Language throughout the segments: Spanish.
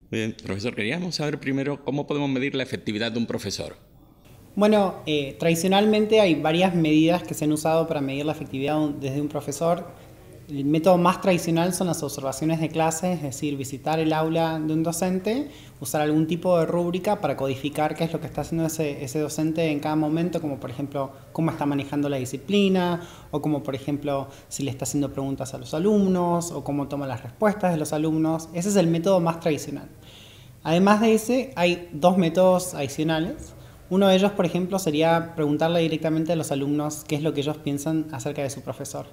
Bien, profesor, queríamos saber primero cómo podemos medir la efectividad de un profesor. Bueno, tradicionalmente hay varias medidas que se han usado para medir la efectividad desde un profesor. El método más tradicional son las observaciones de clase, es decir, visitar el aula de un docente, usar algún tipo de rúbrica para codificar qué es lo que está haciendo ese docente en cada momento, como por ejemplo cómo está manejando la disciplina, o como por ejemplo si le está haciendo preguntas a los alumnos, o cómo toma las respuestas de los alumnos. Ese es el método más tradicional. Además de ese, hay dos métodos adicionales. Uno de ellos, por ejemplo, sería preguntarle directamente a los alumnos qué es lo que ellos piensan acerca de su profesor.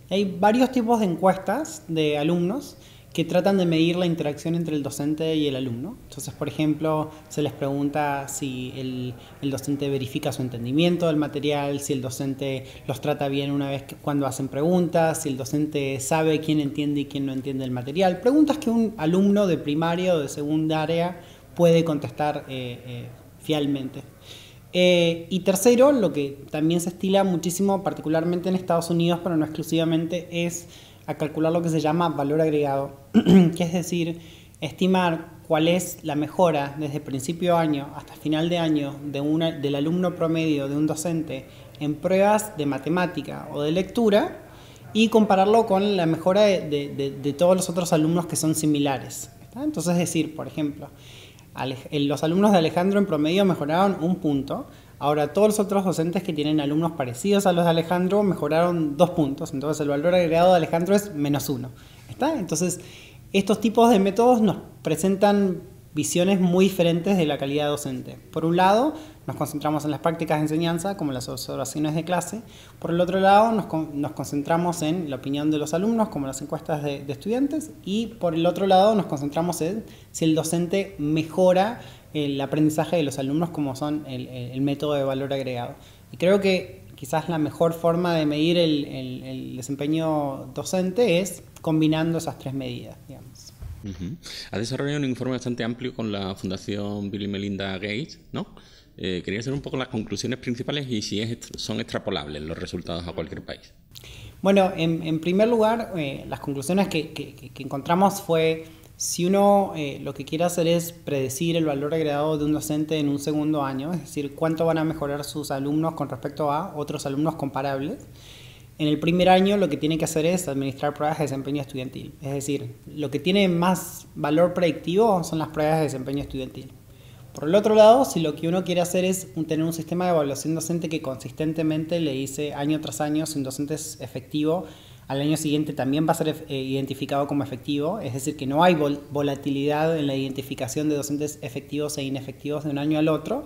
Hay varios tipos de encuestas de alumnos que tratan de medir la interacción entre el docente y el alumno. Entonces, por ejemplo, se les pregunta si el docente verifica su entendimiento del material, si el docente los trata bien una vez cuando hacen preguntas, si el docente sabe quién entiende y quién no entiende el material. Preguntas que un alumno de primaria o de secundaria puede contestar fielmente. Y tercero, lo que también se estila muchísimo, particularmente en Estados Unidos, pero no exclusivamente, es a calcular lo que se llama valor agregado, que es decir, estimar cuál es la mejora desde principio de año hasta final de año del alumno promedio de un docente en pruebas de matemática o de lectura y compararlo con la mejora de todos los otros alumnos que son similares. ¿Está? Entonces, es decir, por ejemplo, los alumnos de Alejandro en promedio mejoraron un punto. Ahora, todos los otros docentes que tienen alumnos parecidos a los de Alejandro mejoraron 2 puntos. Entonces, el valor agregado de Alejandro es -1. ¿Está? Entonces, estos tipos de métodos nos presentan visiones muy diferentes de la calidad docente. Por un lado, nos concentramos en las prácticas de enseñanza, como las observaciones de clase. Por el otro lado, nos concentramos en la opinión de los alumnos, como las encuestas de estudiantes. Y por el otro lado, nos concentramos en si el docente mejora el aprendizaje de los alumnos, como son el método de valor agregado. Y creo que quizás la mejor forma de medir el desempeño docente es combinando esas tres medidas, digamos. Ha desarrollado un informe bastante amplio con la Fundación Bill y Melinda Gates, ¿no? Quería saber un poco las conclusiones principales y si son extrapolables los resultados a cualquier país. Bueno, en primer lugar, las conclusiones que encontramos fue, si uno lo que quiere hacer es predecir el valor agregado de un docente en un segundo año, es decir, cuánto van a mejorar sus alumnos con respecto a otros alumnos comparables, en el primer año lo que tiene que hacer es administrar pruebas de desempeño estudiantil. Es decir, lo que tiene más valor predictivo son las pruebas de desempeño estudiantil. Por el otro lado, si lo que uno quiere hacer es tener un sistema de evaluación docente que consistentemente le dice año tras año si un docente es efectivo, al año siguiente también va a ser identificado como efectivo, es decir, que no hay volatilidad en la identificación de docentes efectivos e inefectivos de un año al otro,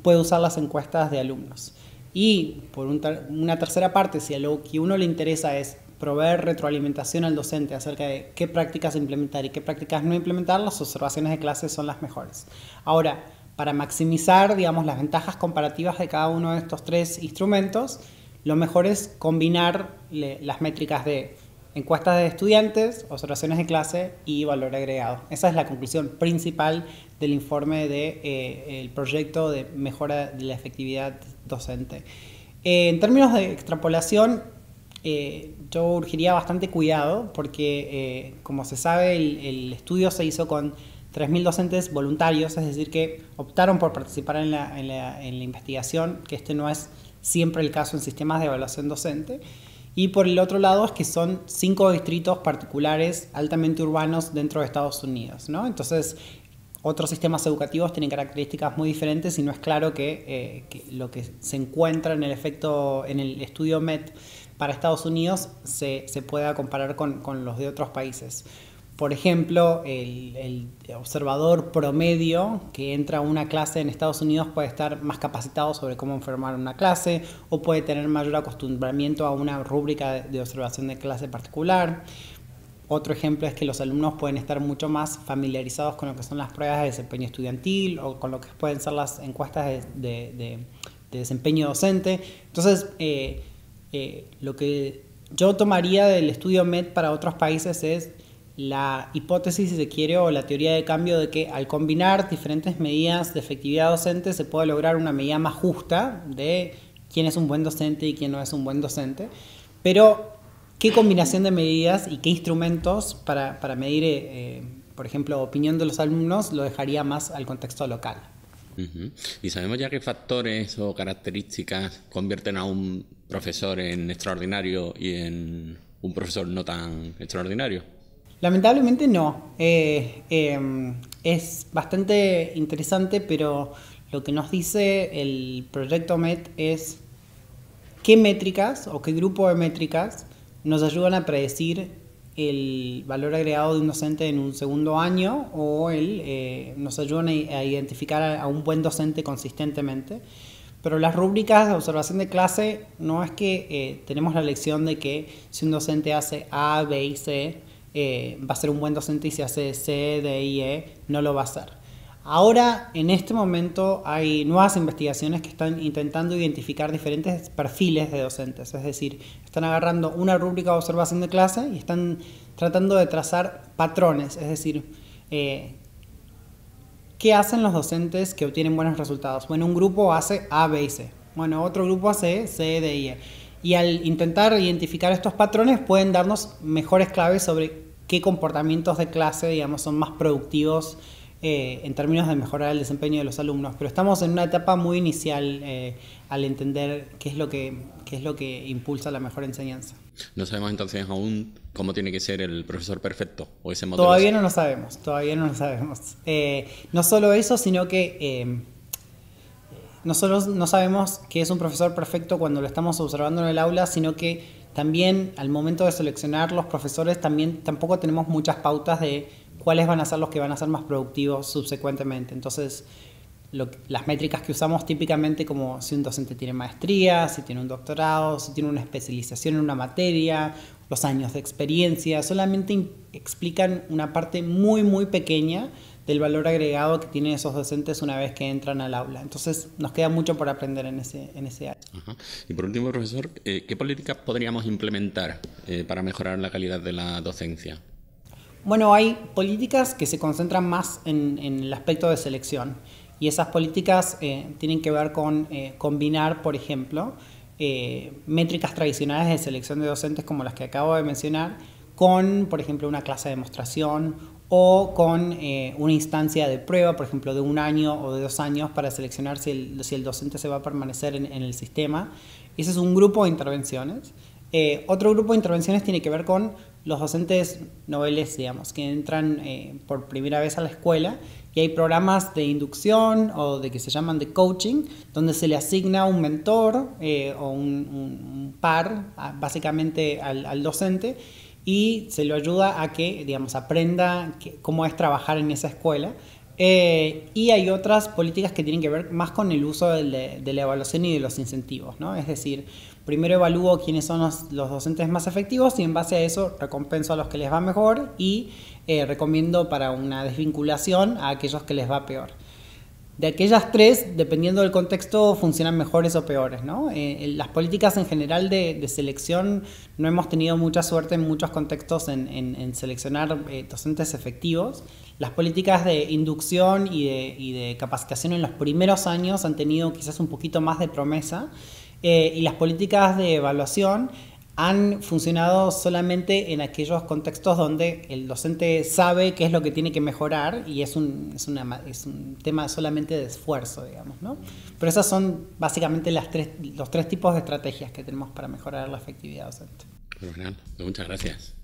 puede usar las encuestas de alumnos. Y por una tercera parte, si a lo que uno le interesa es proveer retroalimentación al docente acerca de qué prácticas implementar y qué prácticas no implementar, las observaciones de clase son las mejores. Ahora, para maximizar, digamos, las ventajas comparativas de cada uno de estos tres instrumentos, lo mejor es combinar las métricas de encuestas de estudiantes, observaciones de clase y valor agregado. Esa es la conclusión principal del informe del proyecto de mejora de la efectividad docente. En términos de extrapolación, yo urgiría bastante cuidado porque, como se sabe, el estudio se hizo con 3.000 docentes voluntarios, es decir, que optaron por participar en la investigación, que este no es siempre el caso en sistemas de evaluación docente. Y por el otro lado es que son 5 distritos particulares altamente urbanos dentro de Estados Unidos, ¿no? Entonces, otros sistemas educativos tienen características muy diferentes y no es claro que lo que se encuentra en el estudio MET para Estados Unidos se pueda comparar con los de otros países. Por ejemplo, el observador promedio que entra a una clase en Estados Unidos puede estar más capacitado sobre cómo informar una clase o puede tener mayor acostumbramiento a una rúbrica de observación de clase particular. Otro ejemplo es que los alumnos pueden estar mucho más familiarizados con lo que son las pruebas de desempeño estudiantil o con lo que pueden ser las encuestas de desempeño docente. Entonces, lo que yo tomaría del estudio MET para otros países es la hipótesis, si se quiere, o la teoría de cambio de que al combinar diferentes medidas de efectividad docente se puede lograr una medida más justa de quién es un buen docente y quién no es un buen docente. Pero, ¿qué combinación de medidas y qué instrumentos para medir por ejemplo, opinión de los alumnos, lo dejaría más al contexto local. ¿Y sabemos ya qué factores o características convierten a un profesor en extraordinario y en un profesor no tan extraordinario? Lamentablemente no. Es bastante interesante, pero lo que nos dice el proyecto MET es qué métricas o qué grupo de métricas nos ayudan a predecir el valor agregado de un docente en un segundo año o nos ayudan a identificar a un buen docente consistentemente. Pero las rúbricas de observación de clase no es que tenemos la lección de que si un docente hace A, B y C, va a ser un buen docente, y si hace C, D y E, no lo va a hacer. Ahora, en este momento, hay nuevas investigaciones que están intentando identificar diferentes perfiles de docentes. Es decir, están agarrando una rúbrica de observación de clase y están tratando de trazar patrones. Es decir, ¿qué hacen los docentes que obtienen buenos resultados? Bueno, un grupo hace A, B y C. Bueno, otro grupo hace C, D y E. Y al intentar identificar estos patrones pueden darnos mejores claves sobre qué comportamientos de clase, digamos, son más productivos en términos de mejorar el desempeño de los alumnos. Pero estamos en una etapa muy inicial al entender qué es lo que impulsa la mejor enseñanza. No sabemos entonces aún cómo tiene que ser el profesor perfecto o ese modelo. Todavía no lo sabemos. No solo eso, sino que nosotros no sabemos qué es un profesor perfecto cuando lo estamos observando en el aula, sino que también al momento de seleccionar los profesores tampoco tenemos muchas pautas de cuáles van a ser los que van a ser más productivos subsecuentemente. Entonces, las métricas que usamos típicamente, como si un docente tiene maestría, si tiene un doctorado, si tiene una especialización en una materia, los años de experiencia, solamente explican una parte muy, muy pequeña del valor agregado que tienen esos docentes una vez que entran al aula. Entonces, nos queda mucho por aprender en ese área. Ajá. Y por último, profesor, ¿qué políticas podríamos implementar para mejorar la calidad de la docencia? Bueno, hay políticas que se concentran más en el aspecto de selección, y esas políticas tienen que ver con combinar, por ejemplo, métricas tradicionales de selección de docentes como las que acabo de mencionar con, por ejemplo, una clase de demostración o con una instancia de prueba, por ejemplo, de 1 año o de 2 años para seleccionar si el docente se va a permanecer en el sistema. Ese es un grupo de intervenciones. Otro grupo de intervenciones tiene que ver con los docentes noveles, digamos, que entran por primera vez a la escuela, y hay programas de inducción o de que se llaman de coaching, donde se le asigna un mentor o un par, básicamente al docente, y se lo ayuda a que, digamos, aprenda cómo es trabajar en esa escuela. Y hay otras políticas que tienen que ver más con el uso de la evaluación y de los incentivos, ¿no? Es decir, primero evalúo quiénes son los docentes más efectivos y en base a eso recompenso a los que les va mejor y recomiendo para una desvinculación a aquellos que les va peor. De aquellas tres, dependiendo del contexto, funcionan mejores o peores, ¿no? Las políticas en general de selección no hemos tenido mucha suerte en muchos contextos en seleccionar docentes efectivos. Las políticas de inducción y de capacitación en los primeros años han tenido quizás un poquito más de promesa, y las políticas de evaluación han funcionado solamente en aquellos contextos donde el docente sabe qué es lo que tiene que mejorar y es un tema solamente de esfuerzo, digamos, ¿no? Pero esas son básicamente los tres tipos de estrategias que tenemos para mejorar la efectividad docente. Bueno, muchas gracias.